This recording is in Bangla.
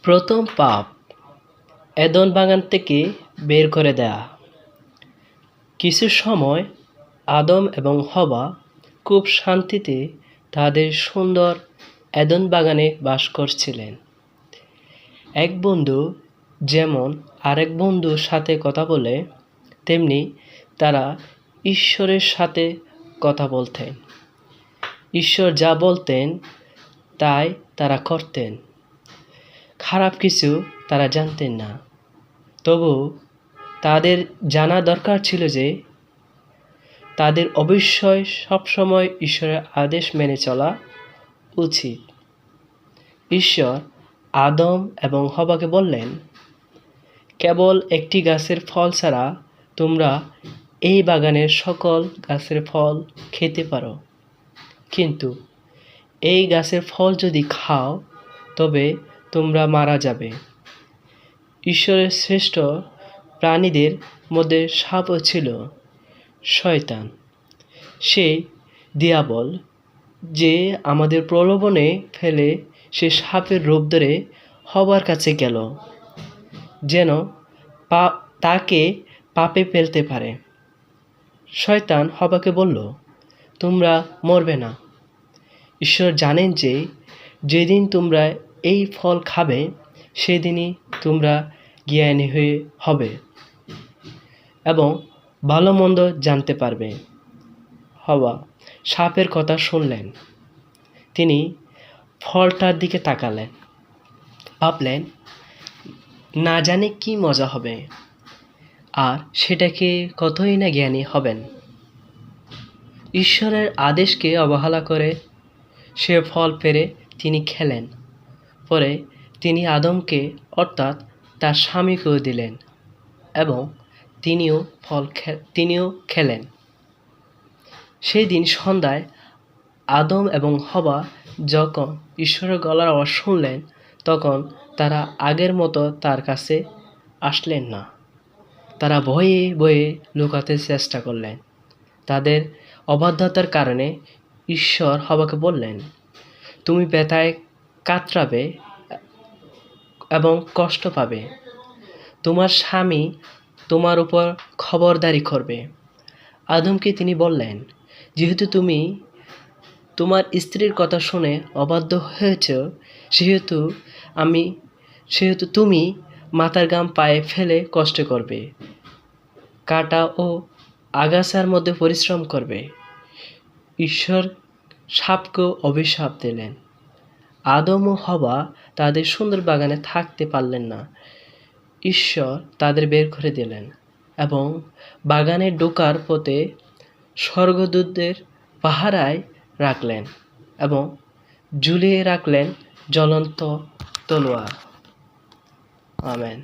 প্রথম পাপ এদন বাগান থেকে বের করে দেয়া। কিছু সময় আদম এবং হওয়া খুব শান্তিতে তাদের সুন্দর এদন বাগানে বাস করছিলেন। এক বন্ধু যেমন আরেক বন্ধুর সাথে কথা বলে, তেমনি তারা ঈশ্বরের সাথে কথা বলতেন। ঈশ্বর যা বলতেন তাই তারা করতেন। খারাপ কিছু তারা জানতেন না। তবু তাদের জানা দরকার ছিল যে তাদের অবশ্যই সবসময় ঈশ্বরের আদেশ মেনে চলা উচিত। ঈশ্বর আদম এবং হওয়াকে বললেন, কেবল একটি গাছের ফল ছাড়া তোমরা এই বাগানের সকল গাছের ফল খেতে পারো, কিন্তু এই গাছের ফল যদি খাও তবে তোমরা মারা যাবে। ঈশ্বরের শ্রেষ্ঠ প্রাণীদের মধ্যে সাপও ছিল শয়তান, সেই দিয়াবল, যে আমাদের প্রলোভনে ফেলে সে সাপের রূপ ধরে হওয়ার কাছে গেল যেন তাকে পাপে ফেলতে পারে। শয়তান হওয়াকে বলল, তোমরা মরবে না। ঈশ্বর জানেন যে যেদিন তোমরা এই ফল খাবে সেদিনই তোমরা জ্ঞানী হবে এবং ভালো মন্দ জানতে পারবে। হওয়া সাপের কথা শুনলেন। তিনি ফলটার দিকে তাকালেন, ভাবলেন না জানে কি মজা হবে, আর সেটাকে কতই না জ্ঞানী হবেন। ঈশ্বরের আদেশকে অবহেলা করে সে ফল পেড়ে তিনি খেলেন। পরে তিনি আদমকে অর্থাৎ তার স্বামীকেও দিলেন এবং তিনিও খেলেন। সেই দিন সন্ধ্যায় আদম এবং হওয়া যখন ঈশ্বরের গলার আওয়াজ শুনলেন, তখন তারা আগের মতো তার কাছে আসলেন না। তারা ভয়ে ভয়ে লুকাতে চেষ্টা করলেন। তাদের অবাধ্যতার কারণে ঈশ্বর হওয়াকে বললেন, তুমি ব্যথায় কাতরাবে এবং কষ্ট পাবে। তোমার স্বামী তোমার উপর খবরদারি করবে। আদমকে তিনি বললেন, যেহেতু তুমি তোমার স্ত্রীর কথা শুনে অবাধ্য হয়েছ, সেহেতু তুমি মাথার ঘাম পায়ে ফেলে কষ্ট করবে, কাঁটা ও আগাছার মধ্যে পরিশ্রম করবে। ঈশ্বর সাপকেও অভিশাপ দিলেন। আদম ও হওয়া তাদের সুন্দর বাগানে থাকতে পারলেন না। ঈশ্বর তাদের বের করে দিলেন এবং বাগানে ঢোকার পথে স্বর্গদূতদের পাহারায় রাখলেন এবং ঝুলিয়ে রাখলেন জ্বলন্ত তলোয়ার। আমেন।